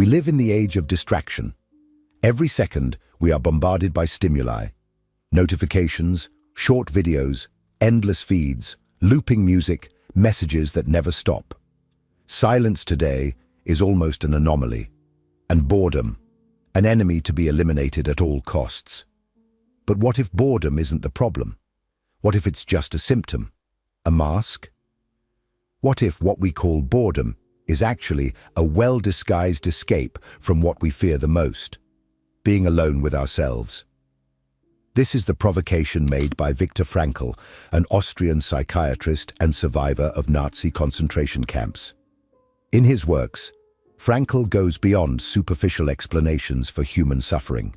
live in the age of distraction. Every second, we are bombarded by stimuli. Notifications, short videos, endless feeds, looping music, messages that never stop. Silence today is almost an anomaly, and boredom, an enemy to be eliminated at all costs. But what if boredom isn't the problem? What if it's just a symptom, a mask? What if what we call boredom is actually a well-disguised escape from what we fear the most, being alone with ourselves? This is the provocation made by Viktor Frankl, an Austrian psychiatrist and survivor of Nazi concentration camps. In his works, Frankl goes beyond superficial explanations for human suffering.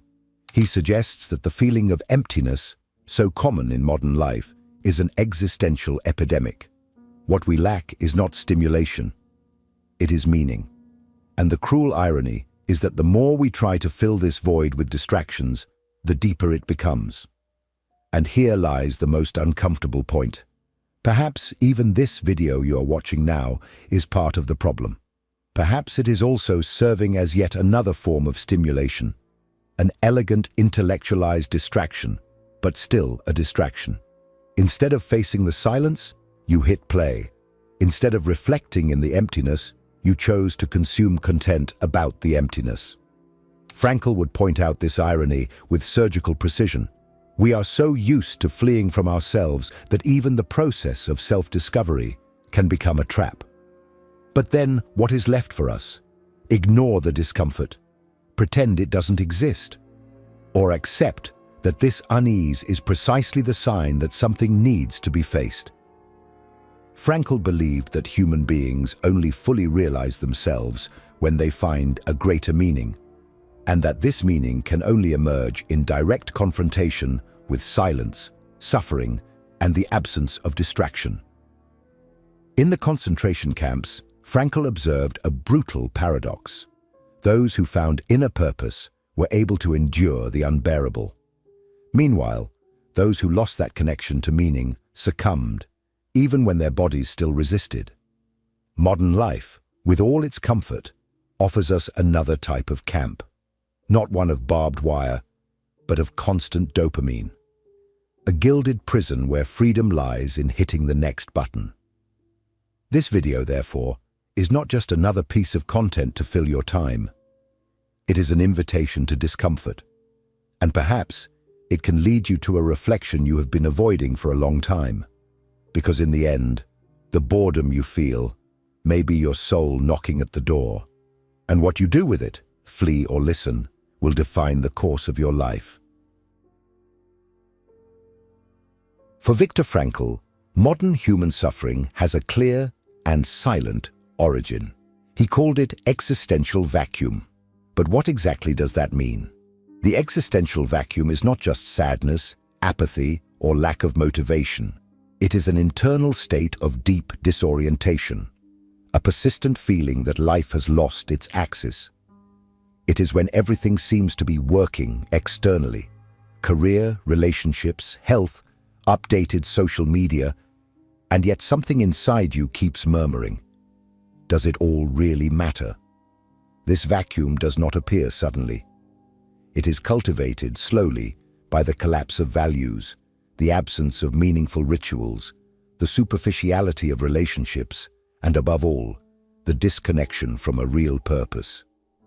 He suggests that the feeling of emptiness, so common in modern life, is an existential epidemic. What we lack is not stimulation, it is meaning. And the cruel irony is that the more we try to fill this void with distractions, the deeper it becomes. And here lies the most uncomfortable point. Perhaps even this video you're watching now is part of the problem. Perhaps it is also serving as yet another form of stimulation, an elegant intellectualized distraction, but still a distraction. Instead of facing the silence, you hit play. Instead of reflecting in the emptiness, you chose to consume content about the emptiness. Frankl would point out this irony with surgical precision. We are so used to fleeing from ourselves that even the process of self-discovery can become a trap. But then, what is left for us? Ignore the discomfort. Pretend it doesn't exist. Or accept that this unease is precisely the sign that something needs to be faced. Frankl believed that human beings only fully realize themselves when they find a greater meaning, and that this meaning can only emerge in direct confrontation with silence, suffering, and the absence of distraction. In the concentration camps, Frankl observed a brutal paradox. Those who found inner purpose were able to endure the unbearable. Meanwhile, those who lost that connection to meaning succumbed, even when their bodies still resisted. Modern life, with all its comfort, offers us another type of camp. Not one of barbed wire, but of constant dopamine. A gilded prison where freedom lies in hitting the next button. This video, therefore, is not just another piece of content to fill your time. It is an invitation to discomfort. And perhaps it can lead you to a reflection you have been avoiding for a long time. Because in the end, the boredom you feel may be your soul knocking at the door. And what you do with it, flee or listen, will define the course of your life. For Viktor Frankl, modern human suffering has a clear and silent origin. He called it existential vacuum. But what exactly does that mean? The existential vacuum is not just sadness, apathy, or lack of motivation. It is an internal state of deep disorientation, a persistent feeling that life has lost its axis. It is when everything seems to be working externally. Career, relationships, health, updated social media, and yet something inside you keeps murmuring. Does it all really matter? This vacuum does not appear suddenly. It is cultivated slowly by the collapse of values, the absence of meaningful rituals, the superficiality of relationships, and above all, the disconnection from a real purpose.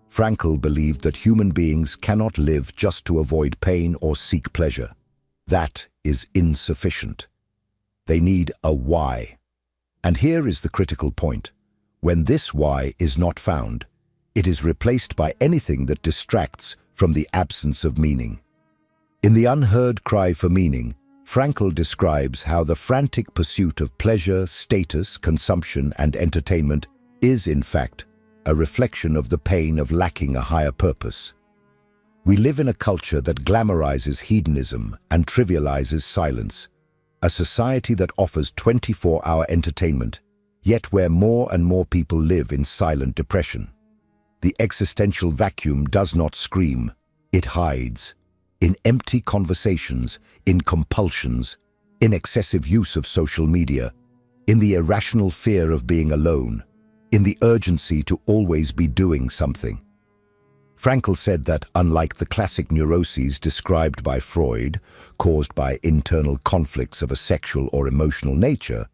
Frankl believed that human beings cannot live just to avoid pain or seek pleasure. That is insufficient. They need a why. And here is the critical point. When this why is not found, it is replaced by anything that distracts from the absence of meaning. In the Unheard cry for meaning, Frankl describes how the frantic pursuit of pleasure, status, consumption, and entertainment is, in fact, a reflection of the pain of lacking a higher purpose. We live in a culture that glamorizes hedonism and trivializes silence, a society that offers 24-hour entertainment, yet where more and more people live in silent depression. The existential vacuum does not scream, it hides. In empty conversations, in compulsions, in excessive use of social media, in the irrational fear of being alone, in the urgency to always be doing something. Frankl said that unlike the classic neuroses described by Freud, caused by internal conflicts of a sexual or emotional nature,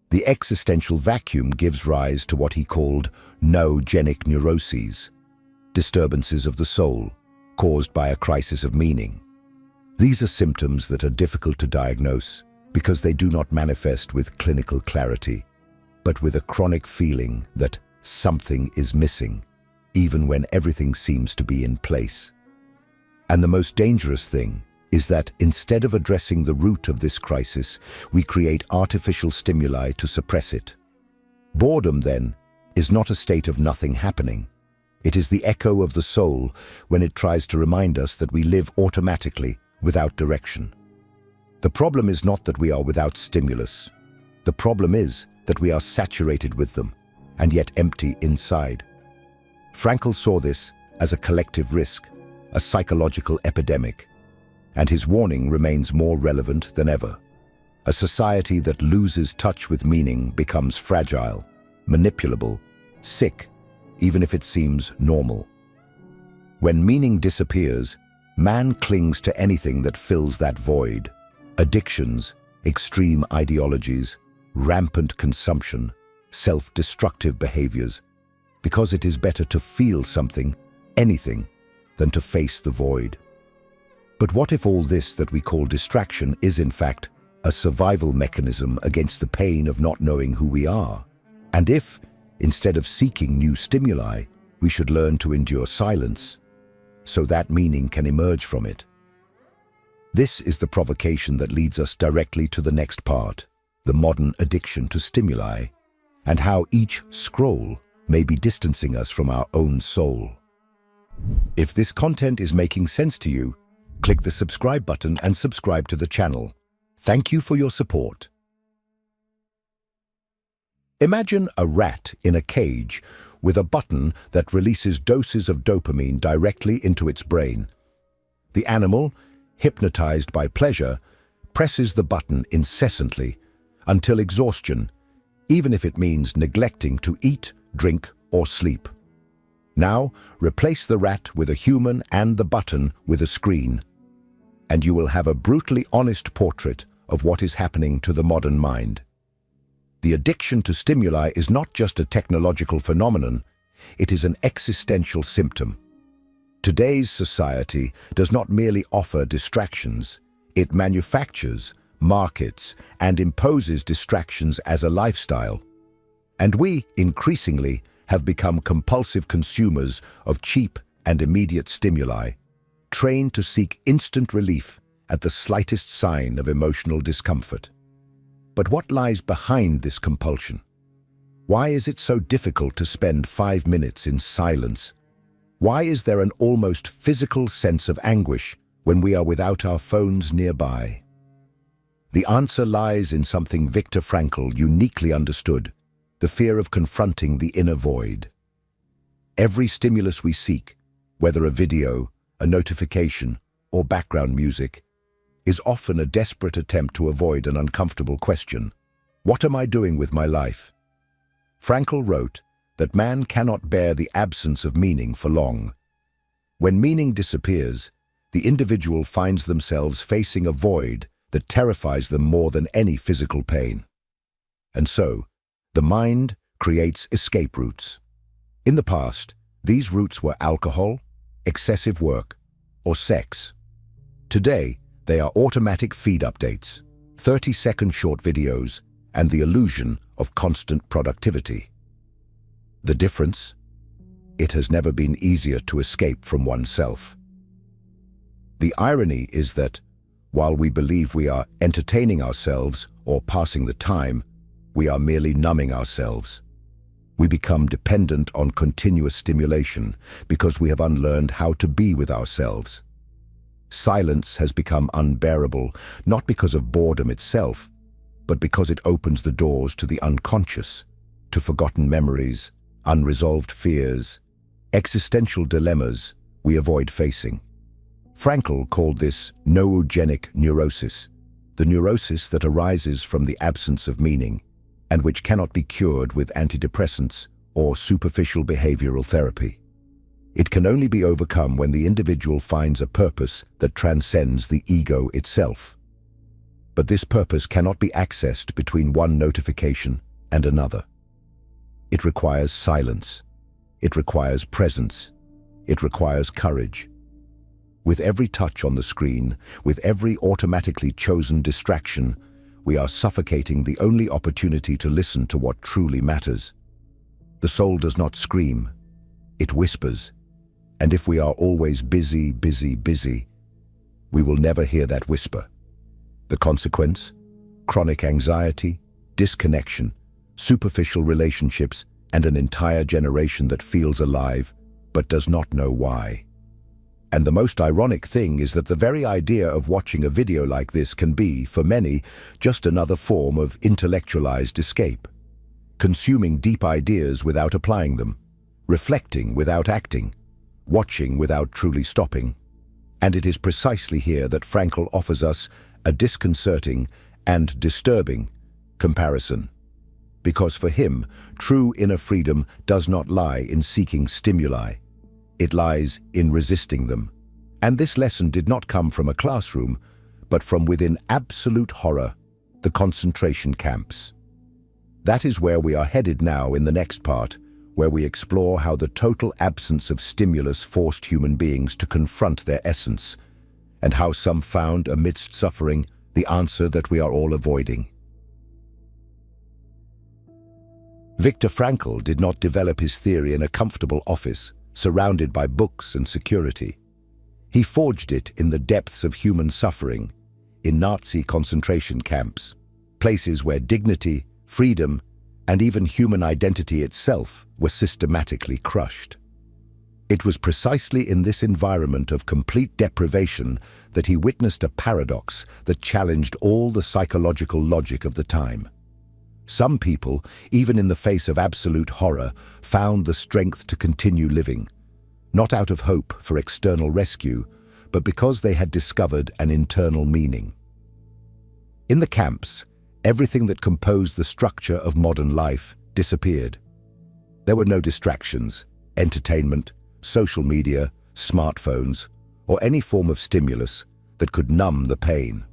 the existential vacuum gives rise to what he called noogenic neuroses, disturbances of the soul, caused by a crisis of meaning. These are symptoms that are difficult to diagnose because they do not manifest with clinical clarity, but with a chronic feeling that something is missing, even when everything seems to be in place. And the most dangerous thing is that instead of addressing the root of this crisis, we create artificial stimuli to suppress it. Boredom, then, is not a state of nothing happening. It is the echo of the soul when it tries to remind us that we live automatically, without direction. The problem is not that we are without stimulus. The problem is that we are saturated with them, and yet empty inside. Frankl saw this as a collective risk, a psychological epidemic, and his warning remains more relevant than ever. A society that loses touch with meaning becomes fragile, manipulable, sick, even if it seems normal. When meaning disappears, man clings to anything that fills that void. Addictions, extreme ideologies, rampant consumption, self-destructive behaviors, because it is better to feel something, anything, than to face the void. But what if all this that we call distraction is in fact a survival mechanism against the pain of not knowing who we are? And if, instead of seeking new stimuli, we should learn to endure silence, so that meaning can emerge from it? This is the provocation that leads us directly to the next part, the modern addiction to stimuli, and how each scroll may be distancing us from our own soul. If this content is making sense to you, click the subscribe button and subscribe to the channel. Thank you for your support. Imagine a rat in a cage with a button that releases doses of dopamine directly into its brain. The animal, hypnotized by pleasure, presses the button incessantly until exhaustion, even if it means neglecting to eat, drink, or sleep. Now, replace the rat with a human and the button with a screen, and you will have a brutally honest portrait of what is happening to the modern mind. The addiction to stimuli is not just a technological phenomenon, it is an existential symptom. Today's society does not merely offer distractions, it manufactures, markets, and imposes distractions as a lifestyle. And we, increasingly, have become compulsive consumers of cheap and immediate stimuli, trained to seek instant relief at the slightest sign of emotional discomfort. But what lies behind this compulsion? Why is it so difficult to spend 5 minutes in silence? Why is there an almost physical sense of anguish when we are without our phones nearby? The answer lies in something Viktor Frankl uniquely understood: the fear of confronting the inner void. Every stimulus we seek, whether a video, a notification, or background music, is often a desperate attempt to avoid an uncomfortable question: what am I doing with my life? Frankl wrote that man cannot bear the absence of meaning for long. When meaning disappears, the individual finds themselves facing a void that terrifies them more than any physical pain. And so, the mind creates escape routes. In the past, these routes were alcohol, excessive work, or sex. Today, they are automatic feed updates, 30-second short videos, and the illusion of constant productivity. The difference? It has never been easier to escape from oneself. The irony is that, while we believe we are entertaining ourselves or passing the time, we are merely numbing ourselves. We become dependent on continuous stimulation because we have unlearned how to be with ourselves. Silence has become unbearable, not because of boredom itself, but because it opens the doors to the unconscious, to forgotten memories, unresolved fears, existential dilemmas we avoid facing. Frankl called this noogenic neurosis, the neurosis that arises from the absence of meaning, and which cannot be cured with antidepressants or superficial behavioral therapy. It can only be overcome when the individual finds a purpose that transcends the ego itself. But this purpose cannot be accessed between one notification and another. It requires silence. It requires presence. It requires courage. With every touch on the screen, with every automatically chosen distraction, we are suffocating the only opportunity to listen to what truly matters. The soul does not scream, it whispers. And if we are always busy, we will never hear that whisper. The consequence? Chronic anxiety, disconnection, superficial relationships, and an entire generation that feels alive but does not know why. And the most ironic thing is that the very idea of watching a video like this can be, for many, just another form of intellectualized escape. Consuming deep ideas without applying them, reflecting without acting, watching without truly stopping. And it is precisely here that Frankl offers us a disconcerting and disturbing comparison. Because for him, true inner freedom does not lie in seeking stimuli. It lies in resisting them. And this lesson did not come from a classroom, but from within absolute horror, the concentration camps. That is where we are headed now in the next part, where we explore how the total absence of stimulus forced human beings to confront their essence, and how some found amidst suffering the answer that we are all avoiding. Viktor Frankl did not develop his theory in a comfortable office, surrounded by books and security. He forged it in the depths of human suffering, in Nazi concentration camps, places where dignity, freedom, and even human identity itself were systematically crushed. It was precisely in this environment of complete deprivation that he witnessed a paradox that challenged all the psychological logic of the time. Some people, even in the face of absolute horror, found the strength to continue living, not out of hope for external rescue, but because they had discovered an internal meaning. In the camps, everything that composed the structure of modern life disappeared. There were no distractions, entertainment, social media, smartphones, or any form of stimulus that could numb the pain.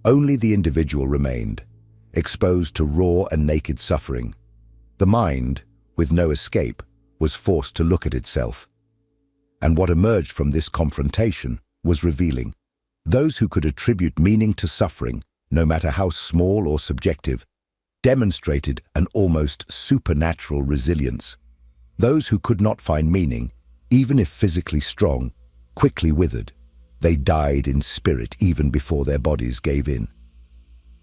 Only the individual remained, exposed to raw and naked suffering. The mind, with no escape, was forced to look at itself. And what emerged from this confrontation was revealing. Those who could attribute meaning to suffering, no matter how small or subjective, demonstrated an almost supernatural resilience. Those who could not find meaning, even if physically strong, quickly withered. They died in spirit even before their bodies gave in.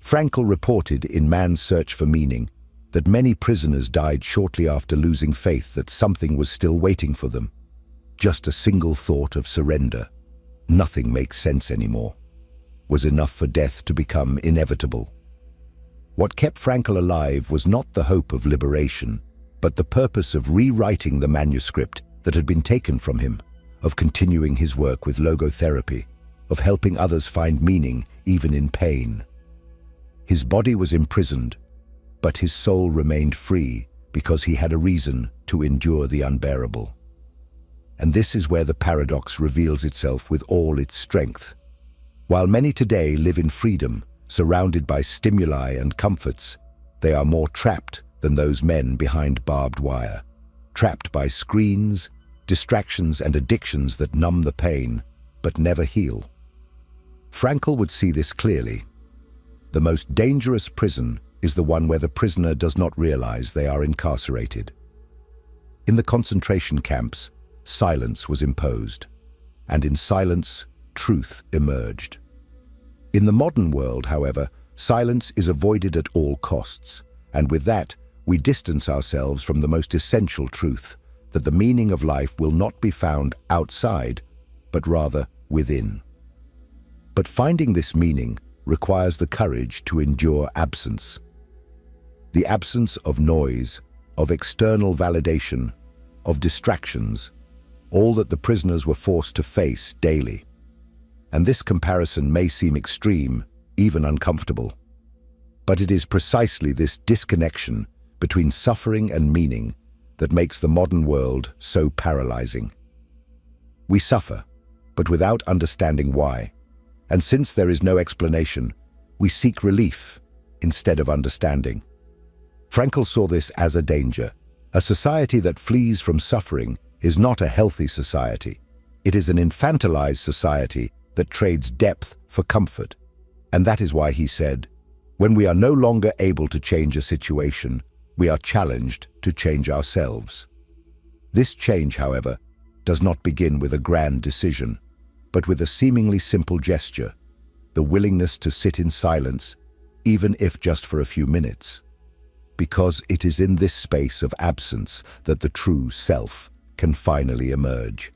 Frankl reported in Man's Search for Meaning that many prisoners died shortly after losing faith that something was still waiting for them. Just a single thought of surrender, nothing makes sense anymore, was enough for death to become inevitable. What kept Frankl alive was not the hope of liberation, but the purpose of rewriting the manuscript that had been taken from him, of continuing his work with logotherapy, of helping others find meaning even in pain. His body was imprisoned, but his soul remained free because he had a reason to endure the unbearable. And this is where the paradox reveals itself with all its strength. While many today live in freedom, surrounded by stimuli and comforts, they are more trapped than those men behind barbed wire, trapped by screens, distractions and addictions that numb the pain, but never heal. Frankl would see this clearly. The most dangerous prison is the one where the prisoner does not realize they are incarcerated. In the concentration camps, silence was imposed, and in silence, truth emerged. In the modern world, however, silence is avoided at all costs, and with that, we distance ourselves from the most essential truth, that the meaning of life will not be found outside, but rather within. But finding this meaning requires the courage to endure absence. The absence of noise, of external validation, of distractions, all that the prisoners were forced to face daily. And this comparison may seem extreme, even uncomfortable. But it is precisely this disconnection between suffering and meaning that makes the modern world so paralyzing. We suffer, but without understanding why. And since there is no explanation, we seek relief instead of understanding. Frankl saw this as a danger. A society that flees from suffering is not a healthy society. It is an infantilized society that trades depth for comfort. And that is why he said, when we are no longer able to change a situation, we are challenged to change ourselves. This change, however, does not begin with a grand decision, but with a seemingly simple gesture, the willingness to sit in silence, even if just for a few minutes. Because it is in this space of absence that the true self can finally emerge.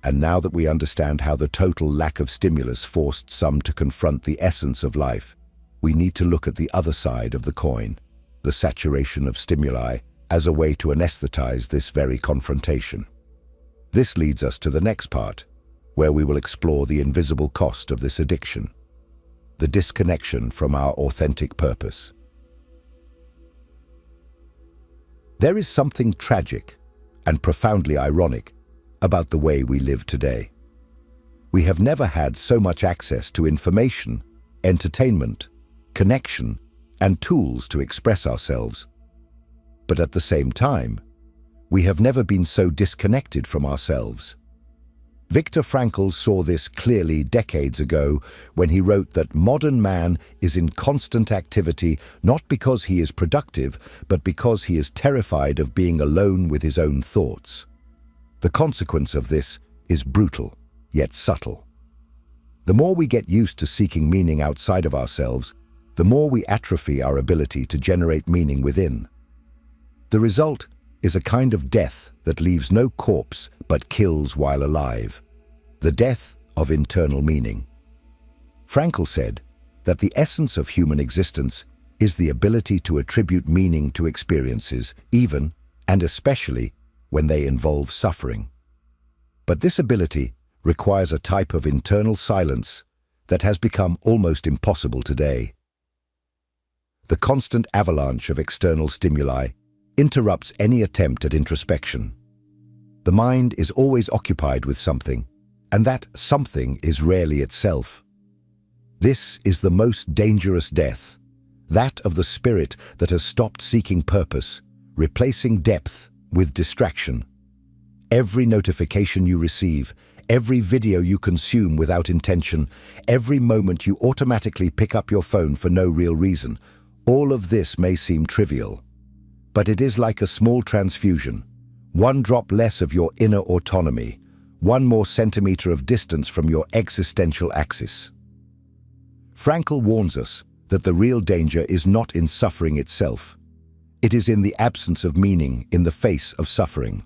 And now that we understand how the total lack of stimulus forced some to confront the essence of life, we need to look at the other side of the coin, the saturation of stimuli, as a way to anesthetize this very confrontation. This leads us to the next part, where we will explore the invisible cost of this addiction, the disconnection from our authentic purpose. There is something tragic and profoundly ironic about the way we live today. We have never had so much access to information, entertainment, connection, and tools to express ourselves. But at the same time, we have never been so disconnected from ourselves. Viktor Frankl saw this clearly decades ago when he wrote that modern man is in constant activity not because he is productive, but because he is terrified of being alone with his own thoughts. The consequence of this is brutal, yet subtle. The more we get used to seeking meaning outside of ourselves, the more we atrophy our ability to generate meaning within. The result is a kind of death that leaves no corpse but kills while alive, the death of internal meaning. Frankl said that the essence of human existence is the ability to attribute meaning to experiences, even and especially when they involve suffering. But this ability requires a type of internal silence that has become almost impossible today. The constant avalanche of external stimuli interrupts any attempt at introspection. The mind is always occupied with something, and that something is rarely itself. This is the most dangerous death, that of the spirit that has stopped seeking purpose, replacing depth with distraction. Every notification you receive, every video you consume without intention, every moment you automatically pick up your phone for no real reason, all of this may seem trivial. But it is like a small transfusion, one drop less of your inner autonomy, one more centimeter of distance from your existential axis. Frankl warns us that the real danger is not in suffering itself. It is in the absence of meaning in the face of suffering.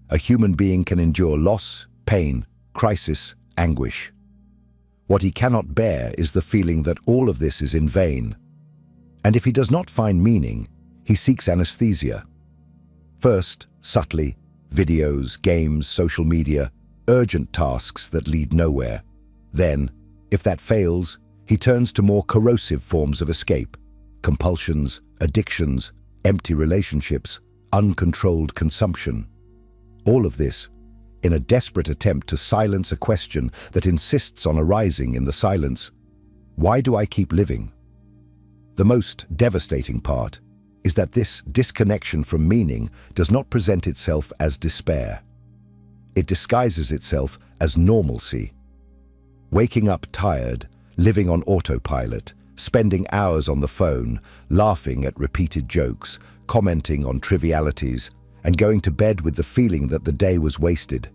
A human being can endure loss, pain, crisis, anguish. What he cannot bear is the feeling that all of this is in vain. And if he does not find meaning, he seeks anesthesia. First, subtly, videos, games, social media, urgent tasks that lead nowhere. Then, if that fails, he turns to more corrosive forms of escape, compulsions, addictions, empty relationships, uncontrolled consumption. All of this in a desperate attempt to silence a question that insists on arising in the silence. Why do I keep living? The most devastating part is that this disconnection from meaning does not present itself as despair. It disguises itself as normalcy. Waking up tired, living on autopilot, spending hours on the phone, laughing at repeated jokes, commenting on trivialities, and going to bed with the feeling that the day was wasted.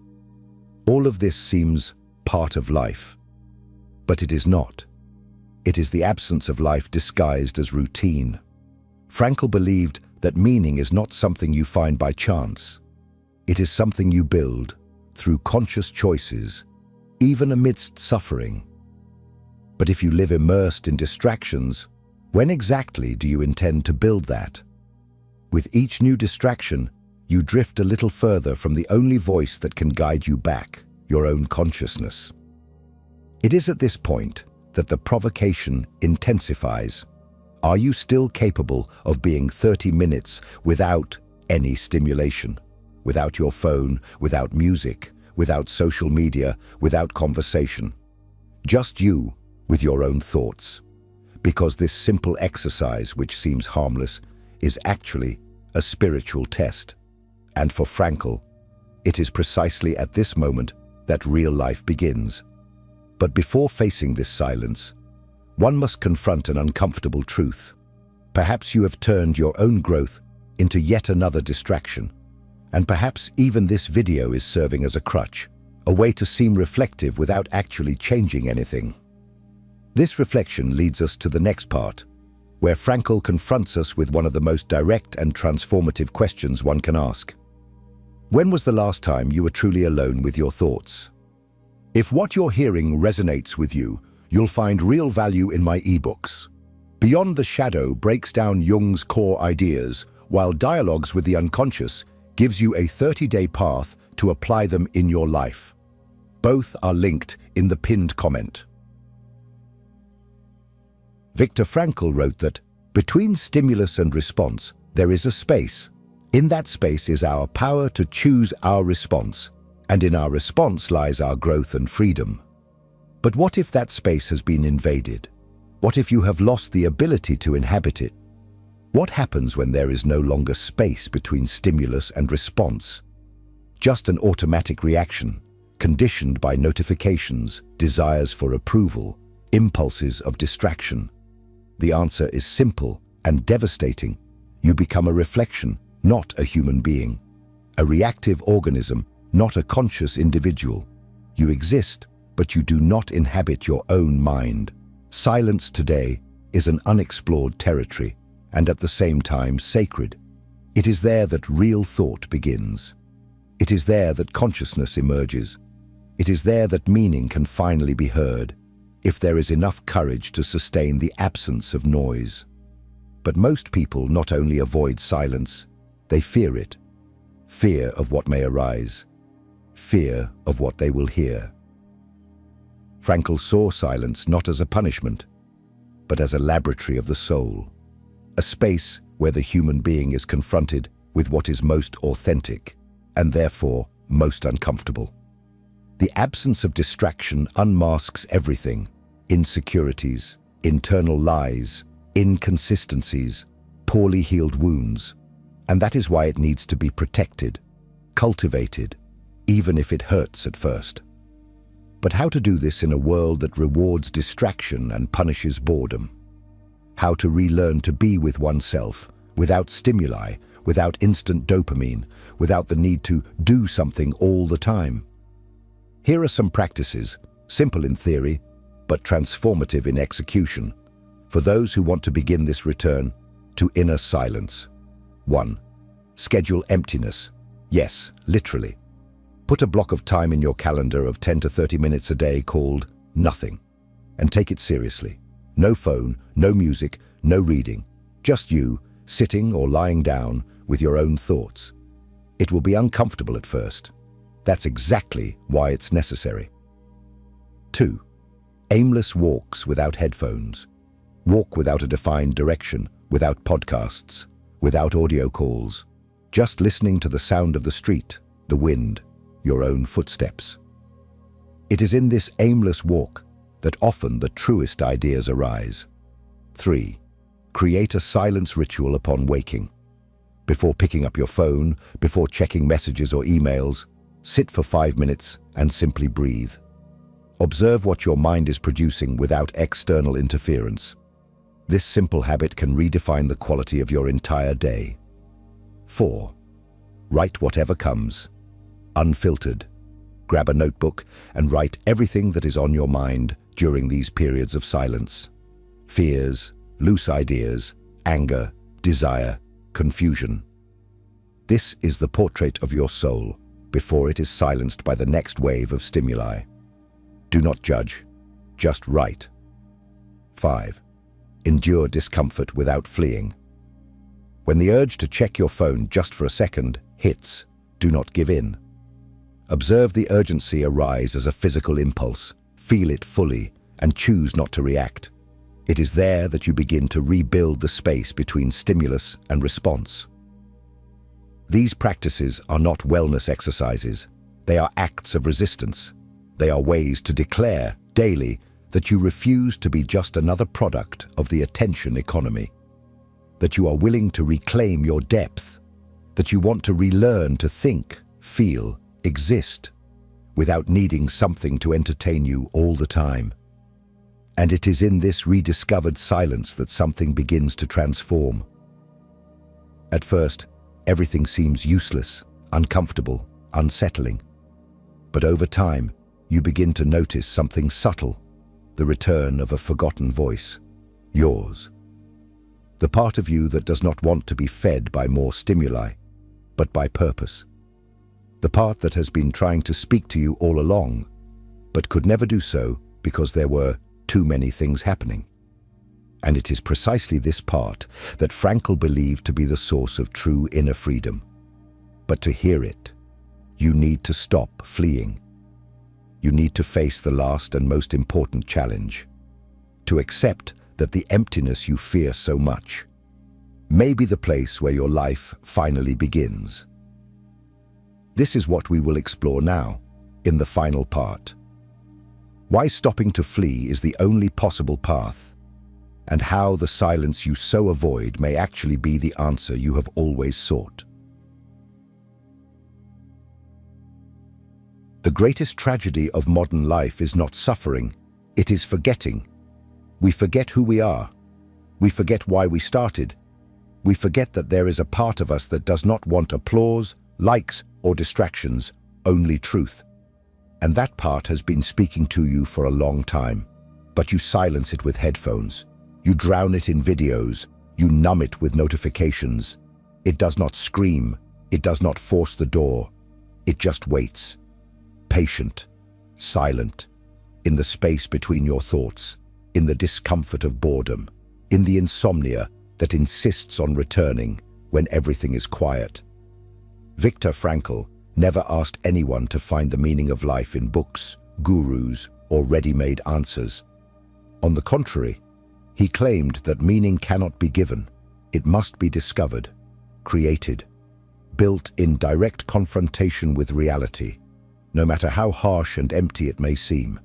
All of this seems part of life. But it is not. It is the absence of life disguised as routine. Frankl believed that meaning is not something you find by chance. It is something you build through conscious choices, even amidst suffering. But if you live immersed in distractions, when exactly do you intend to build that? With each new distraction, you drift a little further from the only voice that can guide you back, your own consciousness. It is at this point that the provocation intensifies. Are you still capable of being 30 minutes without any stimulation. Without your phone, without music, without social media, without conversation. Just you with your own thoughts. Because this simple exercise, which seems harmless, is actually a spiritual test. And for Frankl, it is precisely at this moment that real life begins. But before facing this silence, one must confront an uncomfortable truth. Perhaps you have turned your own growth into yet another distraction. And perhaps even this video is serving as a crutch, a way to seem reflective without actually changing anything. This reflection leads us to the next part, where Frankl confronts us with one of the most direct and transformative questions one can ask. When was the last time you were truly alone with your thoughts? If what you're hearing resonates with you, you'll find real value in my ebooks. Beyond the Shadow breaks down Jung's core ideas, while Dialogues with the Unconscious gives you a 30-day path to apply them in your life. Both are linked in the pinned comment. Viktor Frankl wrote that, between stimulus and response, there is a space. In that space is our power to choose our response, and in our response lies our growth and freedom. But what if that space has been invaded? What if you have lost the ability to inhabit it? What happens when there is no longer space between stimulus and response? Just an automatic reaction, conditioned by notifications, desires for approval, impulses of distraction. The answer is simple and devastating. You become a reflection, not a human being. A reactive organism, not a conscious individual. You exist, but you do not inhabit your own mind. Silence today is an unexplored territory, and at the same time sacred. It is there that real thought begins. It is there that consciousness emerges. It is there that meaning can finally be heard, if there is enough courage to sustain the absence of noise. But most people not only avoid silence, they fear it. Fear of what may arise. Fear of what they will hear. Frankl saw silence not as a punishment, but as a laboratory of the soul. A space where the human being is confronted with what is most authentic, and therefore most uncomfortable. The absence of distraction unmasks everything: insecurities, internal lies, inconsistencies, poorly healed wounds. And that is why it needs to be protected, cultivated, even if it hurts at first. But how to do this in a world that rewards distraction and punishes boredom? How to relearn to be with oneself, without stimuli, without instant dopamine, without the need to do something all the time? Here are some practices, simple in theory, but transformative in execution, for those who want to begin this return to inner silence. 1. Schedule emptiness. Yes, literally. Put a block of time in your calendar of 10 to 30 minutes a day called nothing, and take it seriously. No phone, no music, no reading. Just you, sitting or lying down with your own thoughts. It will be uncomfortable at first. That's exactly why it's necessary. 2. Aimless walks without headphones. Walk without a defined direction, without podcasts, without audio calls. Just listening to the sound of the street, the wind, your own footsteps. It is in this aimless walk that often the truest ideas arise. 3. Create a silence ritual upon waking. Before picking up your phone, before checking messages or emails, sit for 5 minutes and simply breathe. Observe what your mind is producing without external interference. This simple habit can redefine the quality of your entire day. 4. Write whatever comes. Unfiltered. Grab a notebook and write everything that is on your mind during these periods of silence. Fears, loose ideas, anger, desire, confusion. This is the portrait of your soul before it is silenced by the next wave of stimuli. Do not judge, just write. 5. Endure discomfort without fleeing. When the urge to check your phone just for a second hits, do not give in. Observe the urgency arise as a physical impulse, feel it fully, and choose not to react. It is there that you begin to rebuild the space between stimulus and response. These practices are not wellness exercises. They are acts of resistance. They are ways to declare daily that you refuse to be just another product of the attention economy, that you are willing to reclaim your depth, that you want to relearn to think, feel, exist, without needing something to entertain you all the time. And it is in this rediscovered silence that something begins to transform. At first, everything seems useless, uncomfortable, unsettling. But over time, you begin to notice something subtle, the return of a forgotten voice, yours. The part of you that does not want to be fed by more stimuli, but by purpose. The part that has been trying to speak to you all along, but could never do so because there were too many things happening. And it is precisely this part that Frankl believed to be the source of true inner freedom. But to hear it, you need to stop fleeing. You need to face the last and most important challenge, to accept that the emptiness you fear so much may be the place where your life finally begins. This is what we will explore now, in the final part. Why stopping to flee is the only possible path, and how the silence you so avoid may actually be the answer you have always sought. The greatest tragedy of modern life is not suffering, it is forgetting. We forget who we are. We forget why we started. We forget that there is a part of us that does not want applause, likes, or distractions, only truth. And that part has been speaking to you for a long time. But you silence it with headphones. You drown it in videos. You numb it with notifications. It does not scream. It does not force the door. It just waits. Patient, silent, in the space between your thoughts, in the discomfort of boredom, in the insomnia that insists on returning when everything is quiet. Viktor Frankl never asked anyone to find the meaning of life in books, gurus, or ready-made answers. On the contrary, he claimed that meaning cannot be given. It must be discovered, created, built in direct confrontation with reality, no matter how harsh and empty it may seem.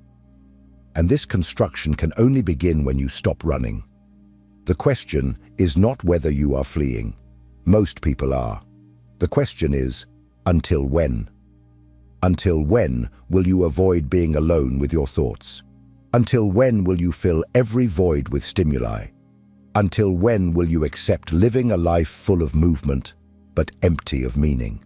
And this construction can only begin when you stop running. The question is not whether you are fleeing. Most people are. The question is, until when? Until when will you avoid being alone with your thoughts? Until when will you fill every void with stimuli? Until when will you accept living a life full of movement, but empty of meaning?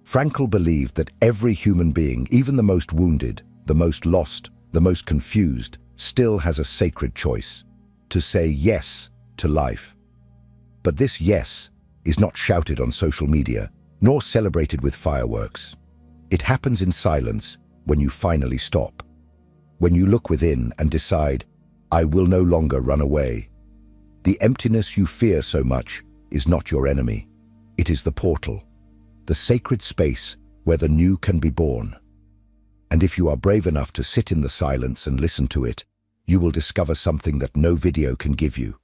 Frankl believed that every human being, even the most wounded, the most lost, the most confused, still has a sacred choice, to say yes to life. But this yes is not shouted on social media, nor celebrated with fireworks. It happens in silence when you finally stop. When you look within and decide, I will no longer run away. The emptiness you fear so much is not your enemy. It is the portal, the sacred space where the new can be born. And if you are brave enough to sit in the silence and listen to it, you will discover something that no video can give you.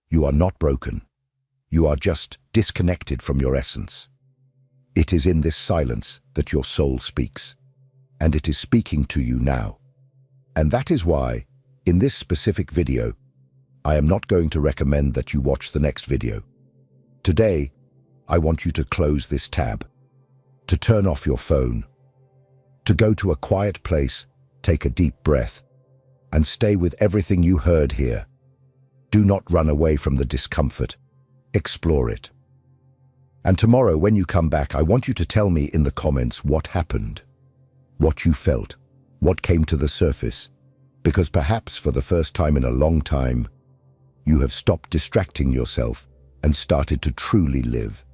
You are not broken. You are just disconnected from your essence. It is in this silence that your soul speaks, and it is speaking to you now. And that is why, in this specific video, I am not going to recommend that you watch the next video. Today, I want you to close this tab, to turn off your phone, to go to a quiet place, take a deep breath, and stay with everything you heard here. Do not run away from the discomfort. Explore it. And tomorrow, when you come back, I want you to tell me in the comments what happened, what you felt, what came to the surface, because perhaps for the first time in a long time, you have stopped distracting yourself and started to truly live.